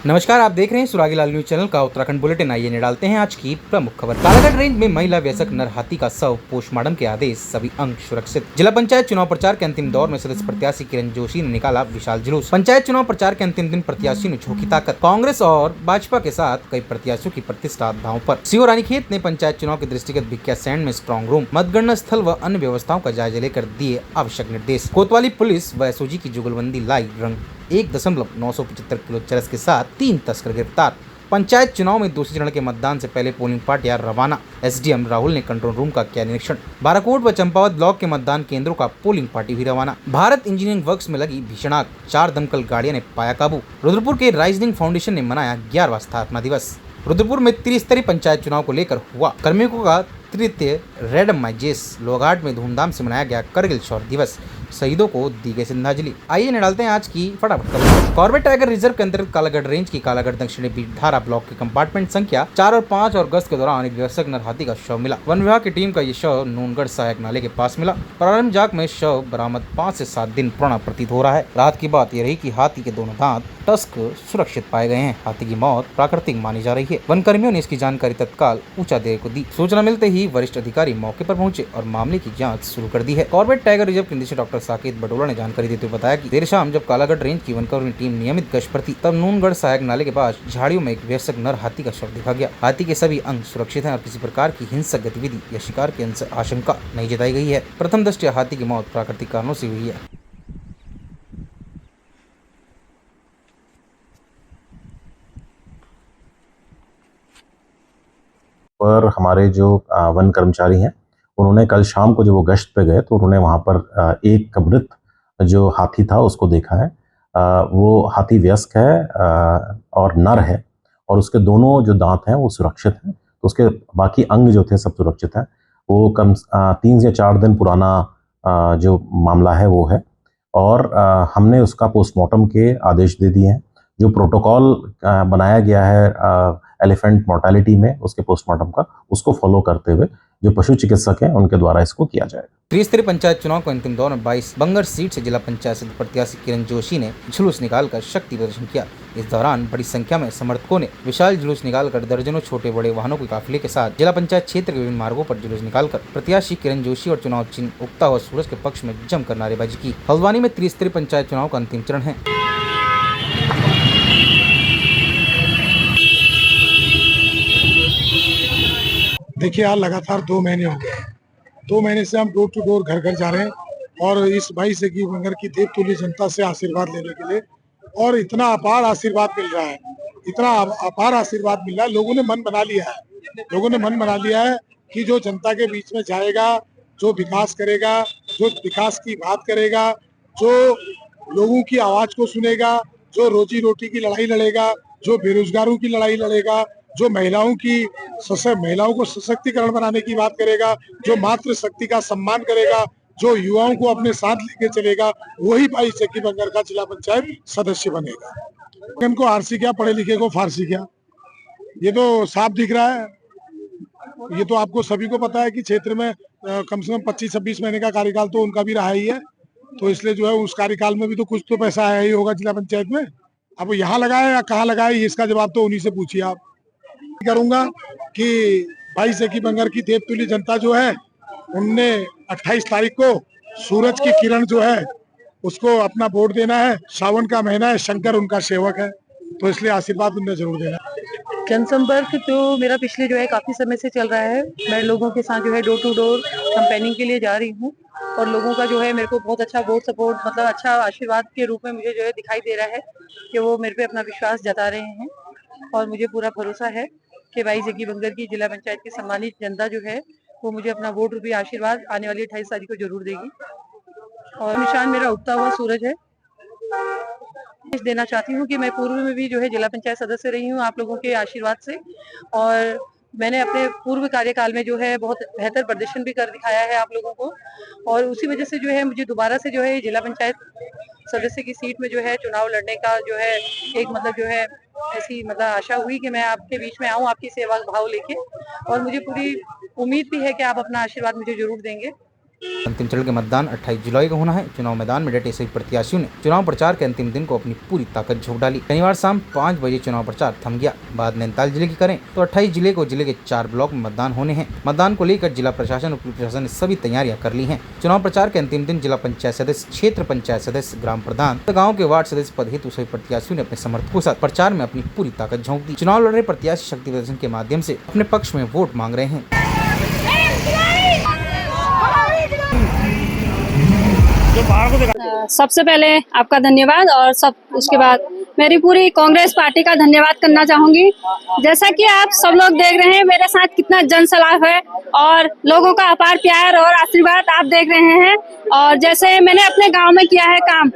नमस्कार, आप देख रहे हैं सुरागी लाल न्यूज चैनल का उत्तराखंड बुलेटिन। आइए निकालते हैं आज की प्रमुख खबर। कालागढ़ रेंज में महिला व्यसक नर हाथी का शव, पोस्टमार्टम के आदेश, सभी अंग सुरक्षित। जिला पंचायत चुनाव प्रचार के अंतिम दौर में सदस्य प्रत्याशी किरण जोशी ने निकाला विशाल जुलूस। पंचायत चुनाव प्रचार के अंतिम दिन प्रत्याशी ने झोंकी ताकत। कांग्रेस और भाजपा के साथ कई प्रत्याशियों की प्रतिष्ठा दांव पर। सीओ रानीखेत ने पंचायत चुनाव के दृष्टिगत भिक्या सैंड में स्ट्रॉन्ग रूम, मतगणना स्थल व अन्य व्यवस्थाओं का जायजा लेकर दिए आवश्यक निर्देश। कोतवाली पुलिस व एसओजी की जुगलबंदी लाई रंग। 1,975 किलो चरस के साथ 3 तस्कर गिरफ्तार। पंचायत चुनाव में दूसरे चरण के मतदान से पहले पोलिंग पार्टियां रवाना। एसडीएम राहुल ने कंट्रोल रूम का किया निरीक्षण। बाराकोट व चंपावत ब्लॉक के मतदान केंद्रों का पोलिंग पार्टी भी रवाना। भारत इंजीनियरिंग वर्क्स में लगी भीषण आग, 4 दमकल गाड़ियां ने पाया काबू। रुद्रपुर के राइजिंग फाउंडेशन ने मनाया 11वां स्थापना दिवस। रुद्रपुर में त्रिस्तरीय पंचायत चुनाव को लेकर हुआ कार्मिकों का तृतीय रेडमाइजेस। लोहाघाट में धूमधाम से मनाया गया करगिल शौर्य दिवस, शहीदों को दी गई श्रद्धांजलि। आइए निकालते हैं आज की फटाफट खबर। कॉर्बेट टाइगर रिजर्व के अंतर्गत कालागढ़ रेंज की कालागढ़ दक्षिणी बीटधारा ब्लॉक के कंपार्टमेंट संख्या 4 और 5 और गश्त के दौरान एक व्यवसक नर हाथी का शव मिला। वन विभाग की टीम का ये शव नूनगढ़ सहायक नाले के पास मिला। प्रारंभिक जांच में शव बरामद 5 से 7 दिन पुराना प्रतीत हो रहा है। रात की बात यह रही कि हाथी के दोनों दांत टस्क सुरक्षित पाए गए हैं। हाथी की मौत प्राकृतिक मानी जा रही है। वन कर्मियों ने इसकी जानकारी तत्काल ऊंचा अधिकारी को दी। सूचना मिलते ही वरिष्ठ अधिकारी मौके पर पहुंचे और मामले की जांच शुरू कर दी है। कॉर्बेट टाइगर रिजर्व के निदेशक डॉक्टर साकेत बडोला ने जानकारी देते हुए बताया कि देर शाम जब कालागढ़ रेंज की वनकर्मी टीम नियमित गश्त पर थी, तब नूनगढ़ सहायक नाले के पास झाड़ियों में एक व्यवसक नर हाथी का शव देखा गया। हाथी के सभी अंग सुरक्षित हैं और किसी प्रकार की हिंसक गतिविधि या शिकार की आशंका नहीं जताई गई है। प्रथम दृष्टया हाथी की मौत प्राकृतिक कारणों से हुई है। पर हमारे जो वन कर्मचारी हैं, उन्होंने कल शाम को जब वो गश्त पे गए तो उन्होंने वहाँ पर एक मृत जो हाथी था उसको देखा है। वो हाथी वयस्क है और नर है और उसके दोनों जो दांत हैं वो सुरक्षित हैं। तो उसके बाकी अंग जो थे सब सुरक्षित हैं। वो 3 या 4 दिन पुराना जो मामला है वो है और हमने उसका पोस्टमार्टम के आदेश दे दिए हैं। जो प्रोटोकॉल बनाया गया है एलिफेंट मोर्टेलिटी में उसके पोस्टमार्टम का, उसको फॉलो करते हुए जो पशु चिकित्सक हैं उनके द्वारा इसको किया जाएगा। त्रिस्तरीय पंचायत चुनाव के अंतिम दौर में 22 बंगर सीट से जिला पंचायत सदस्य प्रत्याशी किरण जोशी ने जुलूस निकालकर शक्ति प्रदर्शन किया। इस दौरान बड़ी संख्या में समर्थकों ने विशाल जुलूस निकालकर दर्जनों छोटे बड़े वाहनों के काफिले के साथ जिला पंचायत क्षेत्र के विभिन्न मार्गों पर जुलूस निकालकर प्रत्याशी किरण जोशी और चुनाव चिन्ह उगता हुआ सूरज के पक्ष में जमकर नारेबाजी की। हल्द्वानी में त्रिस्तरीय पंचायत चुनाव का अंतिम चरण है। देखिए, आज लगातार 2 महीने हो गए। 2 महीने से हम डोर टू डोर घर घर जा रहे हैं और इस 22 की बंगर की देवतुल्य जनता से आशीर्वाद लेने के लिए, और इतना अपार आशीर्वाद मिल रहा है, इतना अपार आशीर्वाद मिल रहा है। लोगों ने मन बना लिया है, लोगों ने मन बना लिया है कि जो जनता के बीच में जाएगा, जो विकास करेगा, जो विकास की बात करेगा, जो लोगों की आवाज को सुनेगा, जो रोजी रोटी की लड़ाई लड़ेगा, जो बेरोजगारों की लड़ाई लड़ेगा, जो महिलाओं को सशक्तिकरण बनाने की बात करेगा, जो मातृ शक्ति का सम्मान करेगा, जो युवाओं को अपने साथ लेके चलेगा, वही 22 की बंगर का जिला पंचायत सदस्य बनेगा। इनको आरसी क्या, पढ़े लिखे को फारसी क्या, ये तो साफ दिख रहा है। ये तो आपको सभी को पता है कि क्षेत्र में कम से कम 25-26 महीने का कार्यकाल तो उनका भी रहा ही है, तो इसलिए जो है उस कार्यकाल में भी तो कुछ तो पैसा आया ही होगा जिला पंचायत में। अब यहाँ लगाए या कहाँ लगाए, इसका जवाब तो उन्हीं से पूछिए आप। करूंगा कि 22 की बंगर की देवतुल्य जनता जो है, उनने 28 तारीख को सूरज की किरण जो है उसको अपना वोट देना है। सावन का महीना है, शंकर उनका सेवक है, तो इसलिए आशीर्वाद उन्हें जरूर देना है। जनसंपर्क तो मेरा पिछले जो है काफी समय से चल रहा है। मैं लोगों के साथ जो है डोर टू डोर कैंपेनिंग के लिए जा रही हूँ और लोगों का जो है मेरे को बहुत अच्छा वोट सपोर्ट, मतलब अच्छा आशीर्वाद के रूप में मुझे जो है दिखाई दे रहा है कि वो मेरे पे अपना विश्वास जता रहे हैं और मुझे पूरा भरोसा है कि 22 की बंगर की जिला पंचायत की सम्मानित जनता जो है वो मुझे अपना वोट रूपी आशीर्वाद आने वाली 28 तारीख को जरूर देगी। और निशान मेरा उगता हुआ सूरज है। देना चाहती हूँ कि मैं पूर्व में भी जो है जिला पंचायत सदस्य रही हूँ आप लोगों के आशीर्वाद से, और मैंने अपने पूर्व कार्यकाल में जो है बहुत बेहतर प्रदर्शन भी कर दिखाया है आप लोगों को, और उसी वजह से जो है मुझे दोबारा से जो है जिला पंचायत सदस्य की सीट में जो है चुनाव लड़ने का जो है एक मतलब जो है ऐसी मतलब आशा हुई कि मैं आपके बीच में आऊं आपकी सेवा भाव लेके, और मुझे पूरी उम्मीद भी है कि आप अपना आशीर्वाद मुझे जरूर देंगे। अंतिम चरण के मतदान 28 जुलाई को होना है। चुनाव मैदान में डटे सभी प्रत्याशियों ने चुनाव प्रचार के अंतिम दिन को अपनी पूरी ताकत झोंक डाली। शनिवार शाम 5 बजे चुनाव प्रचार थम गया। बाद नैनीताल जिले की करें तो 28 जिले को जिले के 4 ब्लॉक में मतदान होने हैं। मतदान को लेकर जिला प्रशासन और पुलिस प्रशासन ने सभी तैयारियां कर ली हैं। चुनाव प्रचार के अंतिम दिन जिला पंचायत सदस्य, क्षेत्र पंचायत सदस्य, ग्राम प्रधान, गाँव के वार्ड सदस्य पद हेतु सभी प्रत्याशियों ने अपने समर्थकों के साथ प्रचार में अपनी पूरी ताकत झोंक दी। चुनाव लड़ रहे प्रत्याशी शक्ति प्रदर्शन के माध्यम से अपने पक्ष में वोट मांग रहे हैं। सबसे पहले आपका धन्यवाद और उसके बाद मेरी पूरी कांग्रेस पार्टी का धन्यवाद करना चाहूंगी। जैसा कि आप सब लोग देख रहे हैं मेरे साथ कितना जन सलाह है और लोगों का अपार प्यार और आशीर्वाद आप देख रहे हैं। और जैसे मैंने अपने गांव में किया है काम,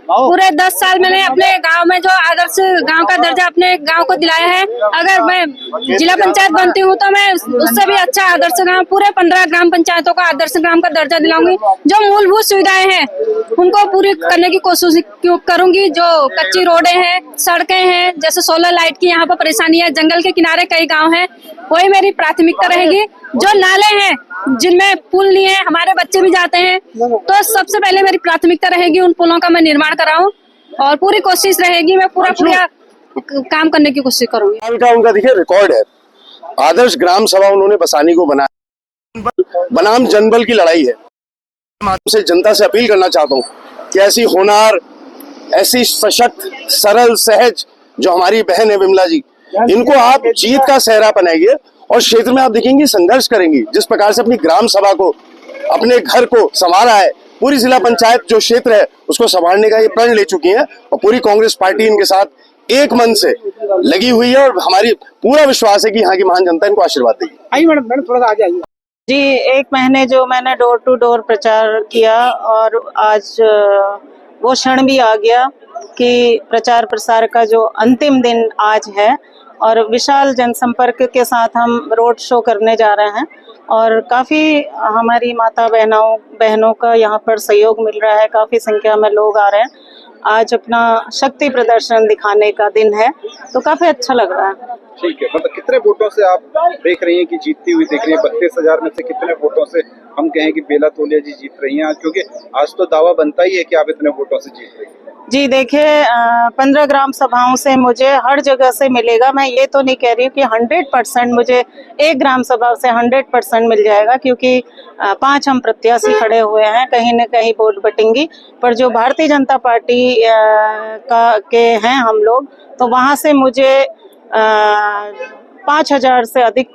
पूरे 10 साल मैंने अपने गांव में जो आदर्श गांव का दर्जा अपने गांव को दिलाया है। अगर मैं जिला पंचायत बनती हूं तो मैं उससे भी अच्छा आदर्श गांव, पूरे 15 ग्राम पंचायतों का आदर्श ग्राम का दर्जा दिलाऊंगी। जो मूलभूत सुविधाएं हैं उनको पूरी करने की कोशिश करूंगी। जो कच्ची रोडें हैं, सड़कें हैं, जैसे सोलर लाइट की यहाँ पर परेशानी है, जंगल के किनारे कई गाँव है, वही मेरी प्राथमिकता रहेगी। जो नाले हैं जिनमें पुल नहीं है, हमारे बच्चे भी जाते हैं, तो सबसे पहले मेरी प्राथमिकता रहेगी उन पुलों का मैं निर्माण कराऊं और पूरी कोशिश रहेगी मैं पूरा काम करने की कोशिश करूंगी। साल का उनका देखिए रिकॉर्ड है। आदर्श ग्राम सभा उन्होंने बसानी को बनाया। बनाम जनबल की लड़ाई है। माध्यम से जनता से अपील करना चाहता हूँ कि ऐसी होनहार, ऐसी सशक्त, सरल, सहज जो हमारी बहन है विमला जी, इनको आप जीत का सेहरा बनाइए और क्षेत्र में आप देखेंगे संघर्ष करेंगी। जिस प्रकार से अपनी ग्राम सभा को, अपने घर को संभाला है, पूरी जिला पंचायत जो क्षेत्र है उसको संभालने का ये प्रण ले चुकी हैं और पूरी कांग्रेस पार्टी इनके साथ एक मन से लगी हुई है और हमारी पूरा विश्वास है कि यहाँ की महान जनता इनको आशीर्वाद देगी। आइए मैडम थोड़ा सा आगे आइए जी। 1 महीने जो मैंने डोर टू डोर प्रचार किया और आज वो क्षण भी आ गया कि प्रचार प्रसार का जो अंतिम दिन आज है और विशाल जनसंपर्क के साथ हम रोड शो करने जा रहे हैं और काफ़ी हमारी माता बहनों का यहाँ पर सहयोग मिल रहा है। काफ़ी संख्या में लोग आ रहे हैं। आज अपना शक्ति प्रदर्शन दिखाने का दिन है तो काफ़ी अच्छा लग रहा है। ठीक है, मतलब कितने वोटों से आप देख रही हैं कि जीतती हुई दिख रही है? 32,000 में से कितने वोटों से हम कहें कि बेला तोलिया जी जीत रही हैं? क्योंकि आज तो दावा बनता ही है कि आप इतने वोटों से जीत रही हैं। जी देखिए, 15 ग्राम सभाओं से मुझे हर जगह से मिलेगा। मैं ये तो नहीं कह रही हूँ कि 100% मुझे 1 ग्राम सभा से 100% मिल जाएगा, क्योंकि 5 हम प्रत्याशी खड़े हुए हैं, कहीं न कहीं वोट बटेंगी। पर जो भारतीय जनता पार्टी के हैं हम लोग, तो वहाँ से मुझे 5,000 से अधिक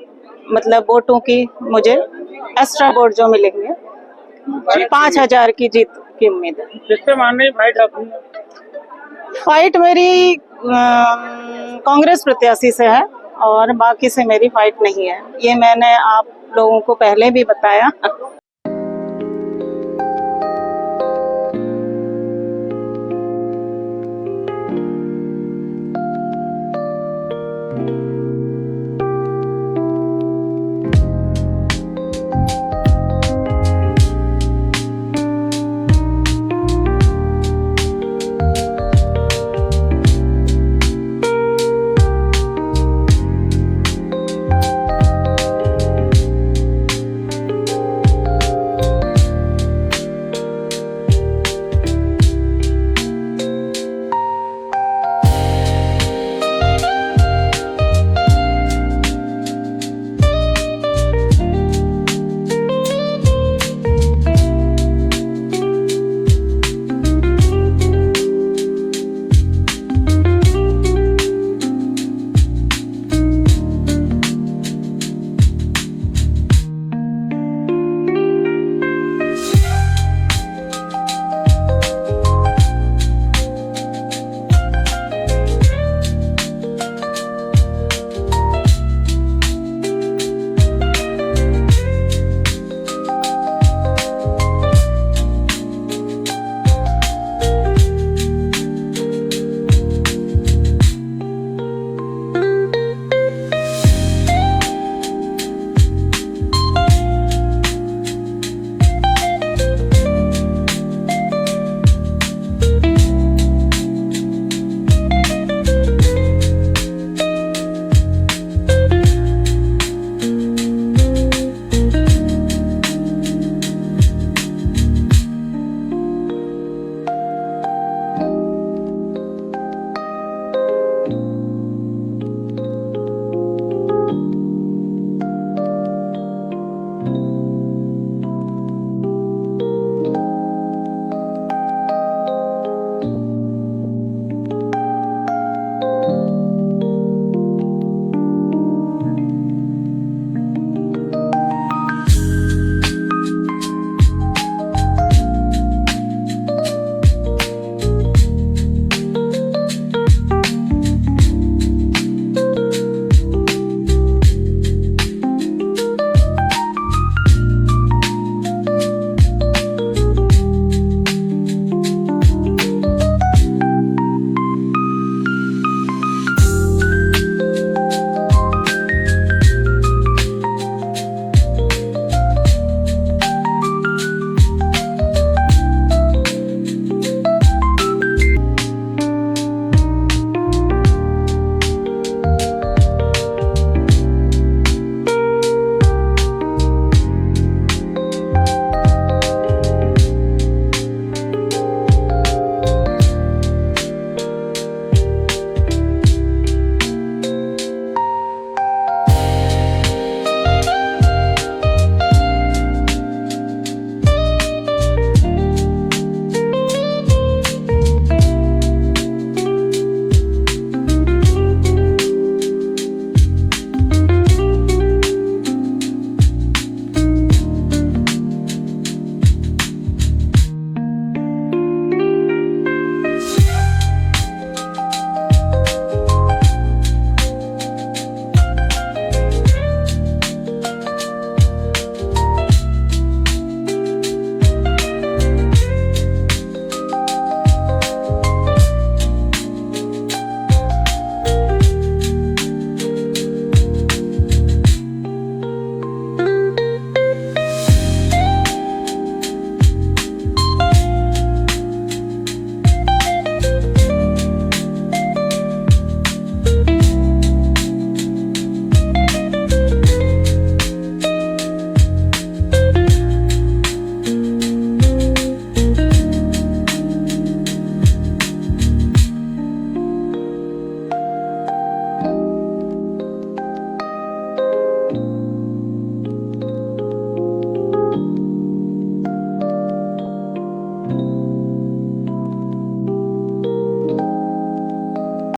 मतलब वोटों की मुझे एक्स्ट्रा वोट जो मिलेंगे, 5,000 की जीत की उम्मीद है। किससे मान रही फाइट अपनी? फाइट मेरी कांग्रेस प्रत्याशी से है और बाकी से मेरी फाइट नहीं है। ये मैंने आप लोगों को पहले भी बताया।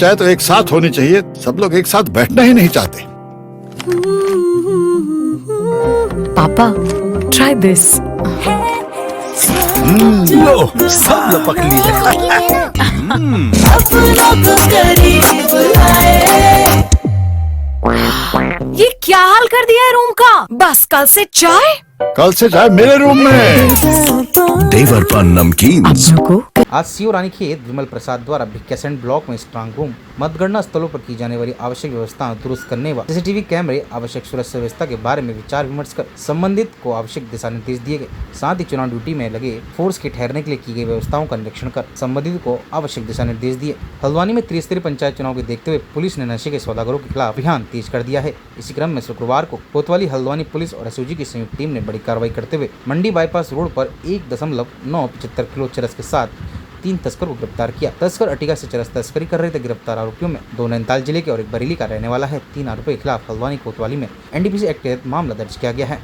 चाहे तो एक साथ होनी चाहिए, सब लोग एक साथ बैठना ही नहीं चाहते। पापा, try this. लो, सब लपक लिए। ये क्या हाल कर दिया है रूम का? बस कल से चाय। कल से चाय मेरे रूम में। देवर पर नमकीन। आज सीओ रानीखेत विमल प्रसाद द्वारा भिक्यासैंड ब्लॉक में स्ट्रांग रूम, मतगणना स्थलों पर की जाने वाली आवश्यक व्यवस्थाएं दुरुस्त करने व सीसीटीवी कैमरे, आवश्यक सुरक्षा व्यवस्था के बारे में विचार विमर्श कर संबंधित को आवश्यक दिशा निर्देश दिए गए। साथ ही चुनाव ड्यूटी में लगे फोर्स के ठहरने के लिए की गई व्यवस्थाओं का निरीक्षण कर संबंधित को आवश्यक दिशा निर्देश दिए। हल्द्वानी में त्रिस्तरीय पंचायत चुनाव को देखते हुए पुलिस ने नशे के सौदागरों के खिलाफ अभियान तेज कर दिया है। इसी क्रम में शुक्रवार को कोतवाली हल्द्वानी पुलिस और एसओजी की संयुक्त टीम ने बड़ी कार्रवाई करते हुए मंडी बाईपास रोड पर 1.975 किलो चरस के साथ 3 तस्कर को गिरफ्तार किया। तस्कर अटिका से चरस तस्करी कर रहे थे। गिरफ्तार आरोपियों में 2 नैनीताल जिले के और 1 बरेली का रहने वाला है। 3 आरोपियों के खिलाफ हल्द्वानी कोतवाली में एनडीपीसी एक्ट के तहत मामला दर्ज किया गया है।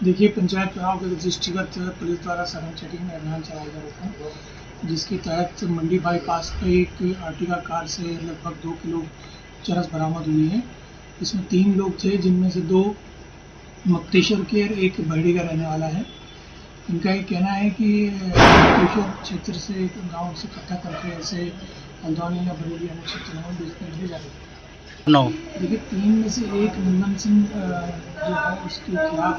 देखिए, पंचायत चुनाव के दृष्टिगत पुलिस द्वारा सघन चेकिंग में अभियान चलाया जा रहा था, जिसके तहत मंडी बाईपास पर एक आर्टिका कार से लगभग 2 किलो चरस बरामद हुई है। इसमें 3 लोग थे, जिनमें से 2 मक्तेश्वर के और 1 बहड़ी का रहने वाला है। इनका ये कहना है कि मक्तेश्वर क्षेत्र से गांव से इकट्ठा करके ऐसे हल्द्वानी या बरेली अन्य क्षेत्रों में बेचने के लिए जा रहे थे। देखिए, 3 में से 1 नंदन सिंह जो है, उसके खिलाफ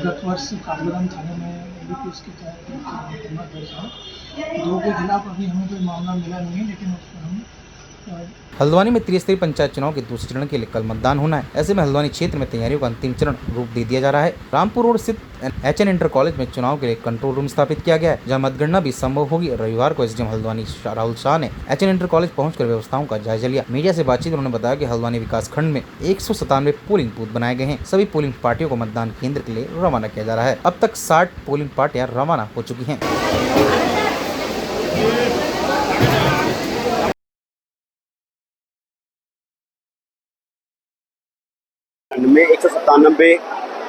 गत वर्ष काबूगंज थाने में एनडीपीएस के तहत मुकदमा दर्ज है। 2 के खिलाफ अभी हमें कोई मामला मिला नहीं है, लेकिन उसमें हम हल्द्वानी में त्रिस्तरीय पंचायत चुनाव के दूसरे चरण के लिए कल मतदान होना है। ऐसे में हल्द्वानी क्षेत्र में तैयारियों का अंतिम चरण रूप दे दिया जा रहा है। रामपुर रोड स्थित एचएन इंटर कॉलेज में चुनाव के लिए कंट्रोल रूम स्थापित किया गया है, जहां मतगणना भी संभव होगी। रविवार को एसडीएम हल्द्वानी राहुल शाह ने एचएन इंटर कॉलेज पहुंचकर व्यवस्थाओं का जायजा लिया। मीडिया से बातचीत उन्होंने बताया कि हल्द्वानी विकास खंड में 197 पोलिंग बूथ बनाए गए हैं। सभी पोलिंग पार्टियों को मतदान केंद्र के लिए रवाना किया जा रहा है। अब तक 60 पोलिंग पार्टियां रवाना हो चुकी हैं। में 197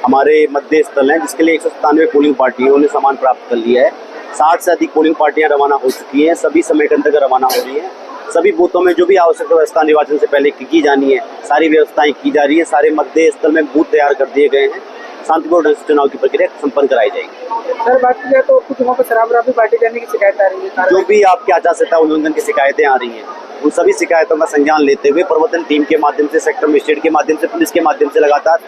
हमारे मतदेय स्थल हैं, जिसके लिए 197 पोलिंग पार्टियों ने सामान प्राप्त कर लिया है। 60 से अधिक पोलिंग पार्टियां रवाना हो चुकी हैं। सभी समय के अंतर्गत रवाना हो रही हैं। सभी बूथों में जो भी आवश्यक व्यवस्था निर्वाचन से पहले की जानी है, सारी व्यवस्थाएं की जा रही है। सारे मतदेय स्थल में बूथ तैयार कर दिए गए हैं। शांतिपूर्ण ढंग से चुनाव की प्रक्रिया संपन्न कराई जाएगी। सर, बात की जाए तो कुछ वहाँ पर शराब बांटे जाने की शिकायत आ रही है। जो भी आपके आचार संहिता उल्लंघन की शिकायतें आ रही हैं, उन सभी शिकायतों का संज्ञान लेते हुए प्रवर्तन टीम के माध्यम से, सेक्टर मजिस्ट्रेट के माध्यम से, पुलिस के माध्यम से लगातार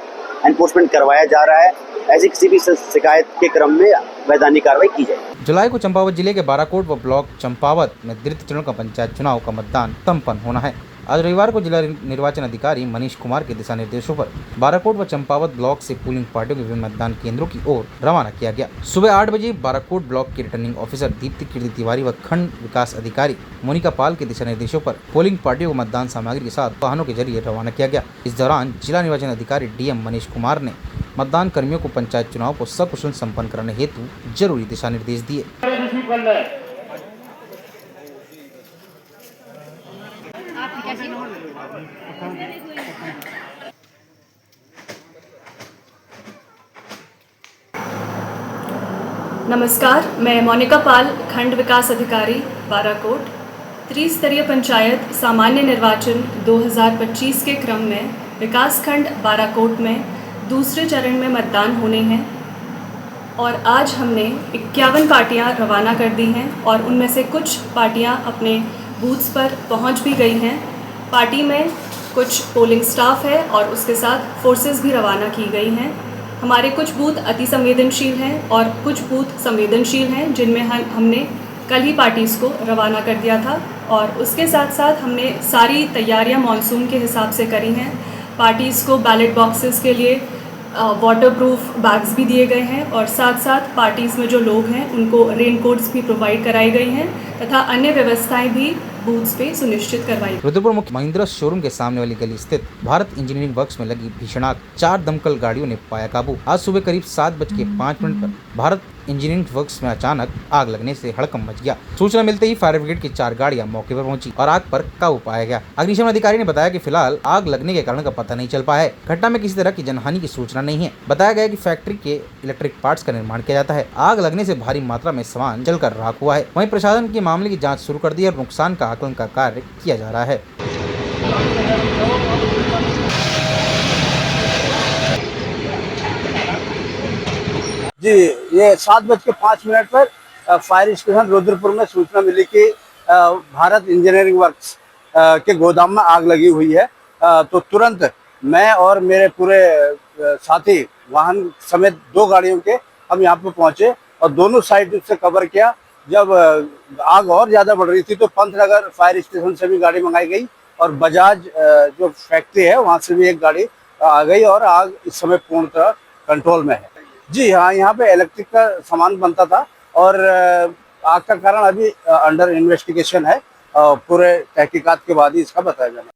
एनफोर्समेंट करवाया जा रहा है। ऐसी किसी भी शिकायत के क्रम में वैधानिक कार्रवाई की जाएगी। जुलाई को चंपावत जिले के बाराकोट व ब्लॉक चंपावत में द्वितीय चरण का पंचायत चुनाव का मतदान संपन्न होना है। आज रविवार को जिला निर्वाचन अधिकारी मनीष कुमार के दिशा निर्देशों पर बाराकोट व चंपावत ब्लॉक से पोलिंग पार्टियों के विभिन्न मतदान केंद्रों की ओर रवाना किया गया। सुबह 8 बजे बाराकोट ब्लॉक की रिटर्निंग ऑफिसर दीप्ति कीर्ति तिवारी व खंड विकास अधिकारी मोनिका पाल के दिशा निर्देशों पर पोलिंग पार्टियों को मतदान सामग्री के साथ वाहनों के जरिए रवाना किया गया। इस दौरान जिला निर्वाचन अधिकारी डीएम मनीष कुमार ने मतदान कर्मियों को पंचायत चुनाव को सकुशल संपन्न कराने हेतु जरूरी दिशा निर्देश दिए। नमस्कार, मैं मोनिका पाल, खंड विकास अधिकारी बाराकोट। त्रिस्तरीय पंचायत सामान्य निर्वाचन 2025 के क्रम में विकास खंड बाराकोट में दूसरे चरण में मतदान होने हैं और आज हमने 51 पार्टियां रवाना कर दी हैं और उनमें से कुछ पार्टियां अपने बूथ्स पर पहुंच भी गई हैं। पार्टी में कुछ पोलिंग स्टाफ है और उसके साथ फोर्सेस भी रवाना की गई हैं। हमारे कुछ बूथ अति संवेदनशील हैं और कुछ बूथ संवेदनशील हैं, जिनमें हमने कल ही पार्टीज़ को रवाना कर दिया था और उसके साथ साथ हमने सारी तैयारियां मॉनसून के हिसाब से करी हैं। पार्टीज़ को बैलेट बॉक्सेस के लिए वाटरप्रूफ बैग्स भी दिए गए हैं और साथ साथ पार्टीज़ में जो लोग हैं उनको रेनकोट्स भी प्रोवाइड कराई गई हैं तथा अन्य व्यवस्थाएं भी बूथ्स पे सुनिश्चित करवाई। रुद्रपुर मुख्य महिंद्रा शोरूम के सामने वाली गली स्थित भारत इंजीनियरिंग वर्क्स में लगी भीषण आग, 4 दमकल गाड़ियों ने पाया काबू। आज सुबह करीब 7:05 पर भारत इंजीनियरिंग वर्क्स में अचानक आग लगने से हड़कंप मच गया। सूचना मिलते ही फायर ब्रिगेड की 4 गाड़ियां मौके पर पहुंची और आग पर काबू पाया गया। अग्निशमन अधिकारी ने बताया कि फिलहाल आग लगने के कारण का पता नहीं चल पाया है। घटना में किसी तरह की जनहानि की सूचना नहीं है। बताया गया कि फैक्ट्री के इलेक्ट्रिक पार्ट्स का निर्माण किया जाता है। आग लगने से भारी मात्रा में सामान जलकर राख हुआ है। वहीं प्रशासन की मामले की जाँच शुरू कर दी है और नुकसान का आकलन का कार्य किया जा रहा है। जी, ये 7:05 पर फायर स्टेशन रुद्रपुर में सूचना मिली कि भारत इंजीनियरिंग वर्क्स के गोदाम में आग लगी हुई है। तो तुरंत मैं और मेरे पूरे साथी वाहन समेत 2 गाड़ियों के हम यहाँ पे पहुंचे और दोनों साइड से कवर किया। जब आग और ज़्यादा बढ़ रही थी तो पंतनगर फायर स्टेशन से भी गाड़ी मंगाई गई और बजाज जो फैक्ट्री है वहाँ से भी एक गाड़ी आ गई और आग इस समय पूर्णतः कंट्रोल में है। जी हाँ, यहाँ पे इलेक्ट्रिक का सामान बनता था और आग का कारण अभी अंडर इन्वेस्टिगेशन है। पूरे तहकीकात के बाद ही इसका बताया जाना।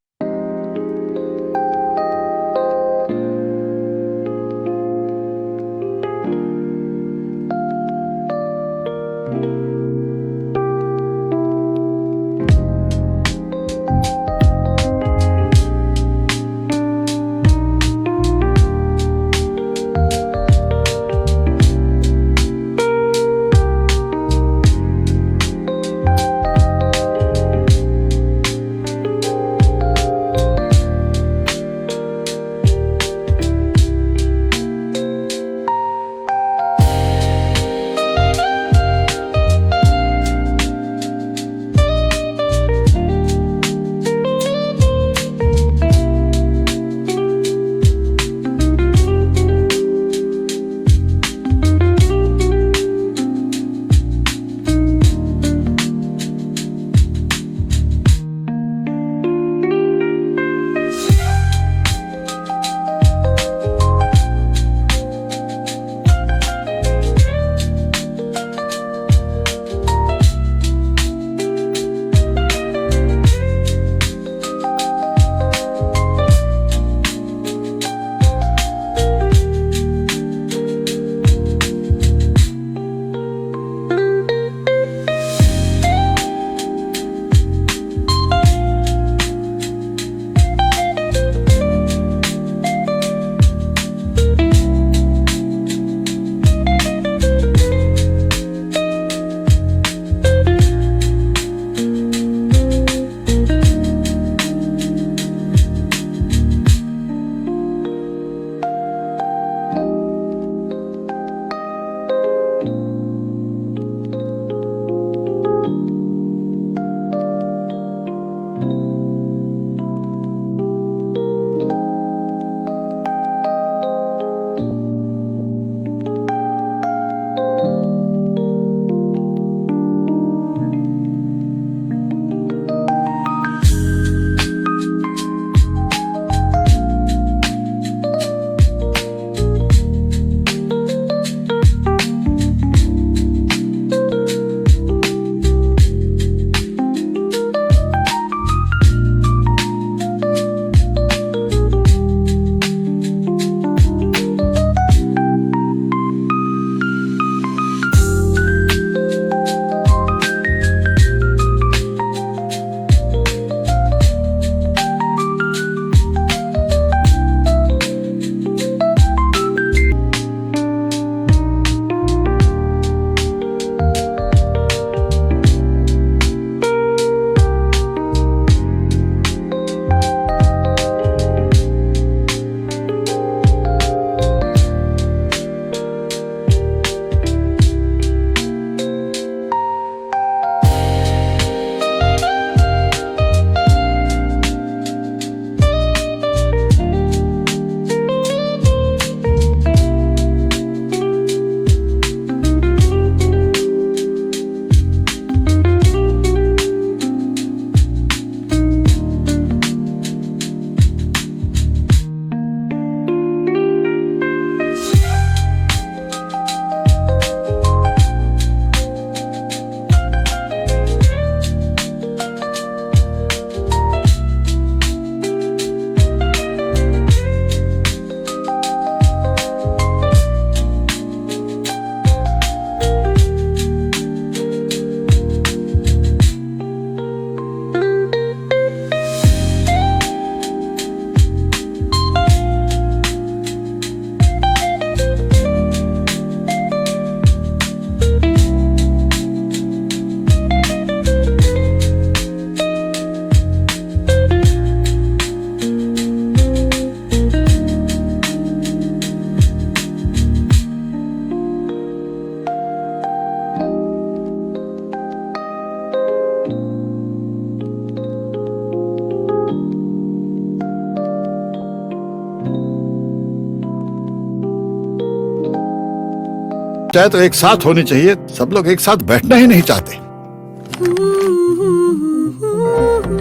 चाहे तो एक साथ होनी चाहिए, सब लोग एक साथ बैठना ही नहीं चाहते।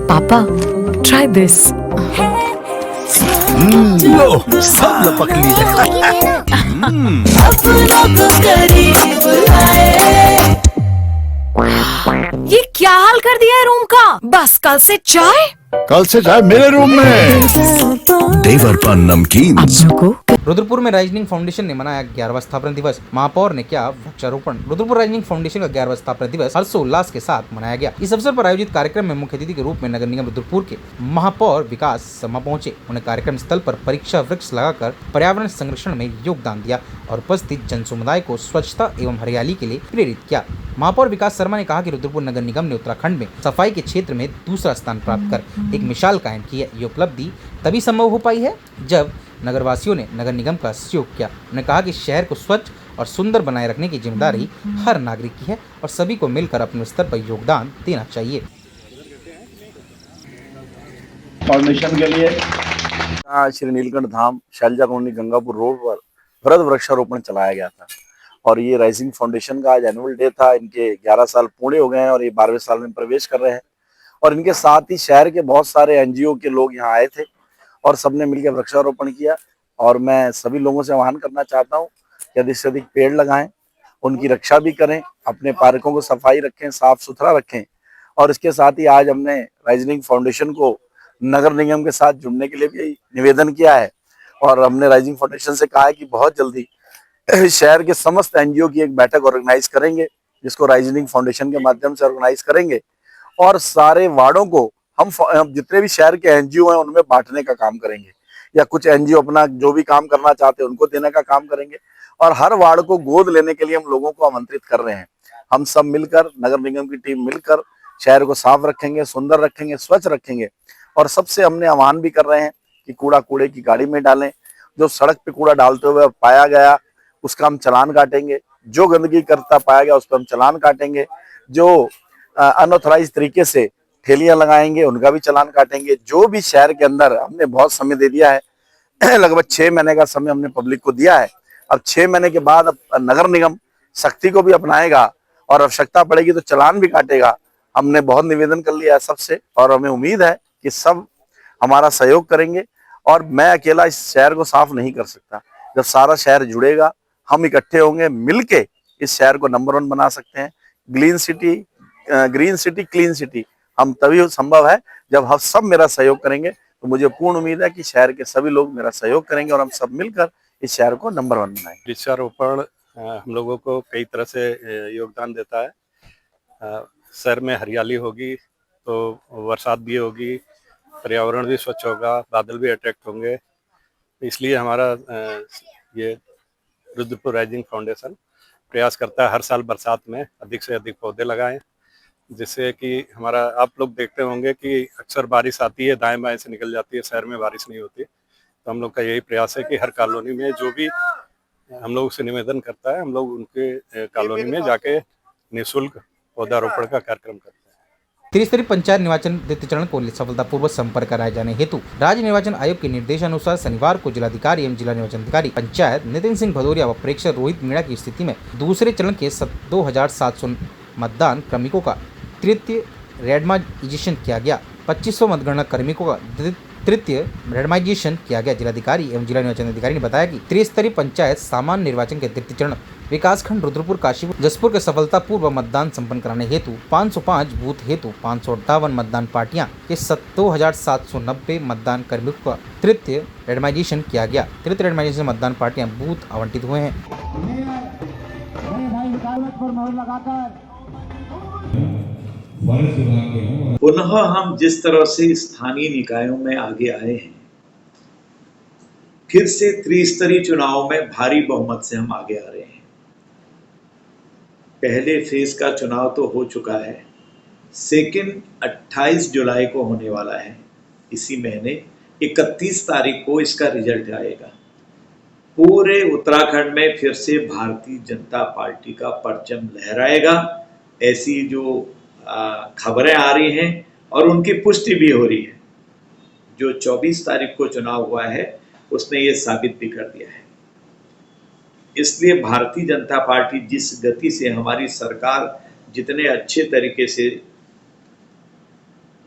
पापा ट्राई दिस। लो सब लपक लिए। ये क्या हाल कर दिया है रूम का? बस कल से चाय मेरे रूम में। देवर पान नमकीन। रुद्रपुर में राइजनिंग फाउंडेशन ने मनाया 11वां स्थापना दिवस। महापौर ने किया वृक्षारोपण। रुद्रपुर राइजनिंग फाउंडेशन का 11वां स्थापना दिवस हर्षोल्लास के साथ मनाया गया। इस अवसर पर आयोजित कार्यक्रम में मुख्य अतिथि के रूप में नगर निगम रुद्रपुर के महापौर विकास शर्मा पहुंचे। उन्हें कार्यक्रम स्थल पर परीक्षा वृक्ष लगाकर पर्यावरण संरक्षण में योगदान दिया और उपस्थित जन समुदाय को स्वच्छता एवं हरियाली के लिए प्रेरित किया। महापौर विकास शर्मा ने कहा कि रुद्रपुर नगर निगम ने उत्तराखंड में सफाई के क्षेत्र में दूसरा स्थान प्राप्त कर एक मिसाल कायम की है। ये उपलब्धि तभी संभव हो पाई है जब नगरवासियों ने नगर निगम का सहयोग किया। उन्होंने कहा कि शहर को स्वच्छ और सुंदर बनाए रखने की जिम्मेदारी हर नागरिक की है और सभी को मिलकर अपने स्तर पर योगदान देना चाहिए। फाउंडेशन के लिए श्री नीलकंठ धाम शैलजा कॉलोनी गंगापुर रोड पर वृहद वृक्षारोपण चलाया गया था और ये राइजिंग फाउंडेशन का आज एनुअल डे था। इनके 11 साल पूरे हो गए हैं और ये 12वें साल में प्रवेश कर रहे हैं और इनके साथ ही शहर के बहुत सारे एनजीओ के लोग यहाँ आए थे और सबने मिलकर वृक्षारोपण किया। और मैं सभी लोगों से आह्वान करना चाहता हूँ कि अधिक से अधिक पेड़ लगाएं, उनकी रक्षा भी करें, अपने पार्कों को सफाई रखें, साफ सुथरा रखें। और इसके साथ ही आज हमने राइजनिंग फाउंडेशन को नगर निगम के साथ जुड़ने के लिए भी निवेदन किया है और हमने राइजिंग फाउंडेशन से कहा है कि बहुत जल्दी शहर के समस्त एनजीओ की एक बैठक ऑर्गेनाइज करेंगे, जिसको राइजनिंग फाउंडेशन के माध्यम से ऑर्गेनाइज करेंगे और सारे वार्डों को हम जितने भी शहर के एनजीओ हैं उनमें बांटने का काम करेंगे या कुछ एनजीओ अपना जो भी काम करना चाहते हैं उनको देने का काम करेंगे और हर वार्ड को गोद लेने के लिए हम लोगों को आमंत्रित कर रहे हैं। हम सब मिलकर, नगर निगम की टीम मिलकर शहर को साफ रखेंगे, सुंदर रखेंगे, स्वच्छ रखेंगे और सबसे हमने आह्वान भी कर रहे हैं कि कूड़ा कूड़े की गाड़ी में डालें। जो सड़क पे कूड़ा डालते हुए पाया गया उसका हम चालान काटेंगे, जो गंदगी करता पाया गया उस पर हम चालान काटेंगे, जो अनऑथराइज तरीके से ठेलियां लगाएंगे उनका भी चालान काटेंगे। जो भी शहर के अंदर हमने बहुत समय दे दिया है लगभग 6 महीने का समय हमने पब्लिक को दिया है। अब 6 महीने के बाद अब नगर निगम सख्ती को भी अपनाएगा और आवश्यकता पड़ेगी तो चालान भी काटेगा। हमने बहुत निवेदन कर लिया है सबसे और हमें उम्मीद है कि सब हमारा सहयोग करेंगे और मैं अकेला इस शहर को साफ नहीं कर सकता। जब सारा शहर जुड़ेगा, हम इकट्ठे होंगे, मिलके इस शहर को नंबर 1 बना सकते हैं। ग्रीन सिटी क्लीन सिटी हम तभी संभव है जब हम सब मेरा सहयोग करेंगे। तो मुझे पूर्ण उम्मीद है कि शहर के सभी लोग मेरा सहयोग करेंगे और हम सब मिलकर इस शहर को नंबर 1 बनाएंगे। वृक्षारोपण हम लोगों को कई तरह से योगदान देता है। शहर में हरियाली होगी तो बरसात भी होगी, पर्यावरण भी स्वच्छ होगा, बादल भी अट्रैक्ट होंगे। इसलिए हमारा ये रुद्रपुर राइजिंग फाउंडेशन प्रयास करता है हर साल बरसात में अधिक से अधिक पौधे लगाएं, जिससे कि हमारा, आप लोग देखते होंगे कि अक्सर बारिश आती है दाएं बाएं से निकल जाती है, शहर में बारिश नहीं होती। तो हम लोग का यही प्रयास है कि हर कॉलोनी में जो भी हम लोग से निवेदन करता है, हम लोग उनके कॉलोनी में जाके निःशुल्क पौधारोपण का कार्यक्रम करते हैं। त्रिस्तरीय पंचायत निर्वाचन द्वितीय चरण को सफलतापूर्वक संपन्न कराए जाने हेतु राज्य निर्वाचन आयोग के निर्देशानुसार शनिवार को जिलाधिकारी एवं जिला निर्वाचन अधिकारी पंचायत नितिन सिंह भदौरिया व प्रेक्षक रोहित मीणा की स्थिति में दूसरे चरण के 2700 मतदान कर्मियों का तृतीय रैंडमाइजेशन किया गया। 2500 मतगणना कार्मिकों का तृतीय रैंडमाइजेशन किया गया। जिलाधिकारी एवं जिला निर्वाचन अधिकारी ने बताया कि त्रिस्तरीय पंचायत सामान्य निर्वाचन के तृतीय चरण विकासखंड रुद्रपुर काशीपुर जसपुर के सफलतापूर्वक मतदान संपन्न कराने हेतु 505 बूथ हेतु 558 मतदान पार्टियां के 2790 मतदान कर्मियों का तृतीय रैंडमाइजेशन किया गया। तृतीय रैंडमाइजेशन मतदान पार्टियां बूथ आवंटित हुए हैं। पुनः हम जिस तरह से स्थानीय निकायों में आगे आए हैं, फिर से त्रिस्तरीय चुनाव में भारी बहुमत से हम आगे आ रहे हैं। पहले फेज का चुनाव तो हो चुका है, सेकंड 28 जुलाई को होने वाला है। इसी महीने 31 तारीख को इसका रिजल्ट आएगा। पूरे उत्तराखंड में फिर से भारतीय जनता पार्टी का परचम लहराएगा, ऐसी जो खबरें आ रही हैं और उनकी पुष्टि भी हो रही है। जो 24 तारीख को चुनाव हुआ है उसने ये साबित भी कर दिया है। इसलिए भारतीय जनता पार्टी जिस गति से हमारी सरकार जितने अच्छे तरीके से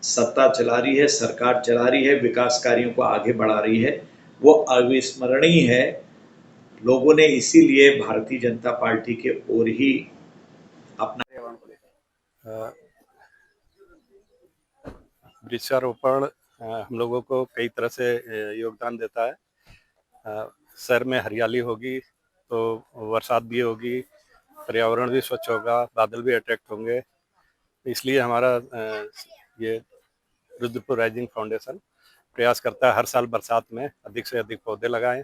सत्ता चला रही है, सरकार चला रही है, विकास कार्यों को आगे बढ़ा रही है, वो अविस्मरणीय है। लोगों ने इसीलिए भारतीय जनता पार्टी के ओर ही अपना वृक्षारोपण हम लोगों को कई तरह से योगदान देता है। शहर में हरियाली होगी तो बरसात भी होगी, पर्यावरण भी स्वच्छ होगा, बादल भी अट्रैक्ट होंगे। इसलिए हमारा ये रुद्रपुर राइजिंग फाउंडेशन प्रयास करता है हर साल बरसात में अधिक से अधिक पौधे लगाएं,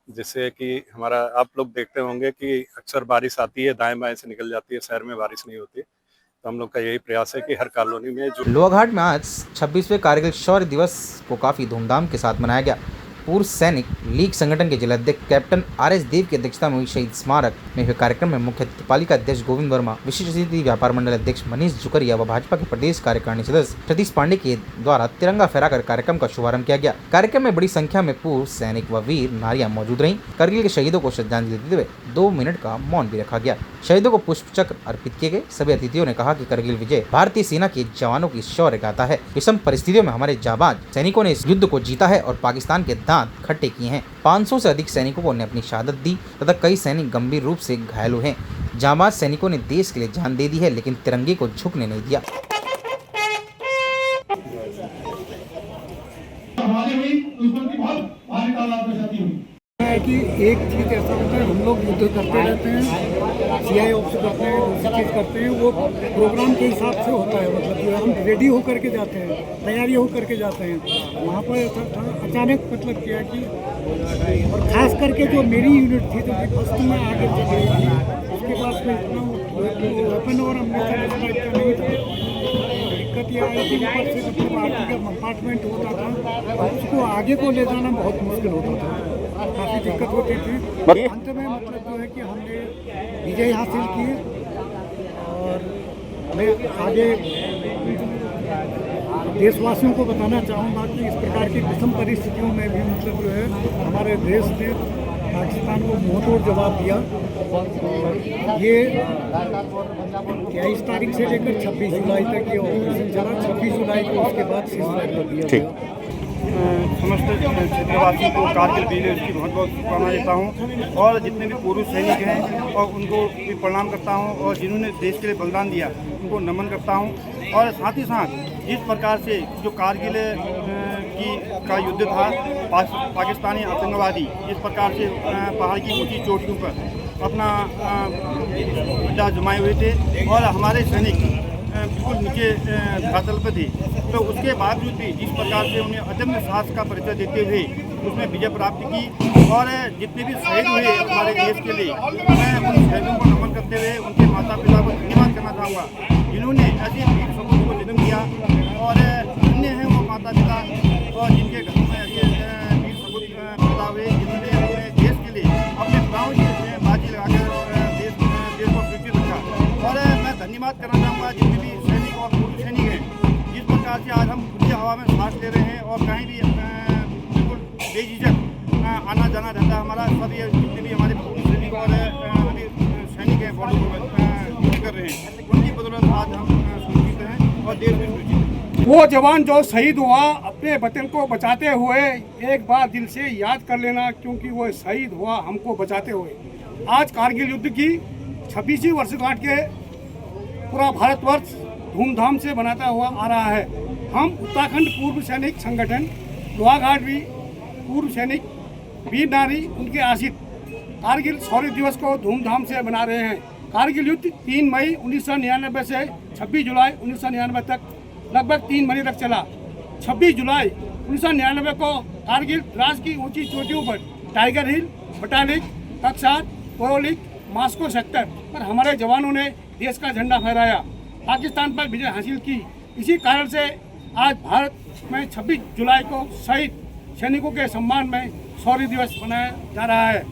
जिससे कि हमारा आप लोग देखते होंगे कि अक्सर बारिश आती है, दाएं बाएं से निकल जाती है, शहर में बारिश नहीं होती। तो हम लोग का यही प्रयास है कि हर कॉलोनी में जो लोहाघाट में आज 26वें कारगिल शौर्य दिवस को काफी धूमधाम के साथ मनाया गया। पूर्व सैनिक लीग संगठन के जिलाध्यक्ष कैप्टन आर.एस. देव की अध्यक्षता में हुई शहीद स्मारक में हुए कार्यक्रम में मुख्य पालिका अध्यक्ष गोविंद वर्मा, विशिष्ट अतिथि व्यापार मंडल अध्यक्ष मनीष जुकरिया व भाजपा के प्रदेश कार्यकारिणी सदस्य सतीश पांडे के द्वारा तिरंगा फहराकर कार्यक्रम का शुभारंभ किया गया। कार्यक्रम में बड़ी संख्या में पूर्व सैनिक व वीर नारियां मौजूद रहीं। करगिल के शहीदों को श्रद्धांजलि देते हुए 2 मिनट का मौन भी रखा गया। शहीदों को पुष्प चक्र अर्पित किए गए। सभी अतिथियों ने कहा कि करगिल विजय भारतीय सेना के जवानों की शौर्य गाथा है। विषम परिस्थितियों में हमारे जाबाज सैनिकों ने इस युद्ध को जीता है और पाकिस्तान के दांत खट्टे किए हैं। 500 से अधिक सैनिकों ने अपनी शहादत दी तथा कई सैनिक गंभीर रूप से घायल हुए हैं। जाबाज सैनिकों ने देश के लिए जान दे दी है, लेकिन तिरंगे को झुकने नहीं दिया। कि एक चीज़ ऐसा होता है, हम लोग युद्ध करते रहते हैं, सीआई ऑफिस करते हैं, दूसरी चीज़ करते हैं, वो प्रोग्राम के हिसाब से होता है। मतलब जो हम रेडी होकर के जाते हैं, तैयारी होकर के जाते हैं। वहाँ पर ऐसा था अचानक मतलब किया कि और ख़ास करके जो मेरी यूनिट थी जो कि फर्स्ट में आगे चल रही थी, उसके पास में इतना वेपन और अम्बेसडर इस टाइप का नहीं था। दिक्कत यह आई कि ऊपर से मतलब आर्मी का कंपार्टमेंट होता था और उसको आगे को ले जाना बहुत मुश्किल होता था, काफ़ी दिक्कत होती थी। अंत में मतलब जो है कि हमने विजय हासिल की और मैं आगे देशवासियों को बताना चाहूँगा कि इस प्रकार की विषम परिस्थितियों में भी मतलब जो है हमारे देश ने पाकिस्तान को मुंहतोड़ जवाब दिया। ये 23 तारीख से लेकर 26 जुलाई तक ये ऑपरेशन चला। 26 जुलाई को उसके बाद सीजफायर कर दिया गया। समस्त क्षेत्रवासियों को कारगिल विजय की बहुत बहुत शुभकामनाएं देता हूँ और जितने भी पूर्व सैनिक हैं और उनको भी प्रणाम करता हूँ और जिन्होंने देश के लिए बलिदान दिया उनको नमन करता हूँ। और साथ ही साथ जिस प्रकार से जो कारगिल का युद्ध था, पाकिस्तानी आतंकवादी जिस प्रकार से पहाड़ की ऊंची चोटियों पर अपना अड्डा जमाए हुए थे और हमारे सैनिक बिल्कुल नीचे धरातल पर थे, तो उसके बावजूद भी जिस प्रकार से उन्हें अदम्य साहस का परिचय देते हुए उसमें विजय प्राप्त की। और जितने भी शहीद हुए हमारे देश के लिए, मैं उन शहीदों को नमन करते हुए उनके माता पिता को धन्यवाद करना चाहूँगा जिन्होंने ऐसे वीर सपूत को जन्म दिया। और अन्य हैं वो माता पिता और जिनके घर में ऐसे वीर सपूत पैदा हुए जिन्होंने अपने देश के लिए अपने प्राणों की बाजी लगाकर देश को सुरक्षित रखा। और मैं धन्यवाद करना चाहूँगा जितने भी सैनिक और पूर्व सैनिक हैं, जिस प्रकार से आज हम खुली हवा में सांस ले रहे हैं और कहीं भी बिल्कुल बेझिझक आना जाना रहता है हमारा। सभी जितने भी हमारे पूर्व सैनिक और अभी सैनिक हैं बॉर्डर ड्यूटी कर रहे हैं, उनकी बदौलत आज हम सुरक्षित हैं और देश भी सुरक्षित है। वो जवान जो शहीद हुआ अपने वतन को बचाते हुए, एक बार दिल से याद कर लेना, क्योंकि वो शहीद हुआ हमको बचाते हुए। आज कारगिल युद्ध की 26वीं वर्षगांठ के पूरा भारतवर्ष धूमधाम से मनाता हुआ आ रहा है। हम उत्तराखंड पूर्व सैनिक संगठन लोहाघाट भी पूर्व सैनिक वीर नारी उनके आश्रित कारगिल शौर्य दिवस को धूमधाम से मना रहे हैं। कारगिल युद्ध 3 मई 1999 से 26 जुलाई 1999 तक लगभग 3 महीने तक चला। 26 जुलाई 1999 को कारगिल द्रास की ऊंची चोटियों पर टाइगर हिल, बटालिक, कक्सार, कोरोलिक, मास्को सेक्टर पर हमारे जवानों ने देश का झंडा फहराया, पाकिस्तान पर विजय हासिल की। इसी कारण से आज भारत में 26 जुलाई को शहीद सैनिकों के सम्मान में शौर्य दिवस मनाया जा रहा है।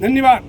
धन्यवाद।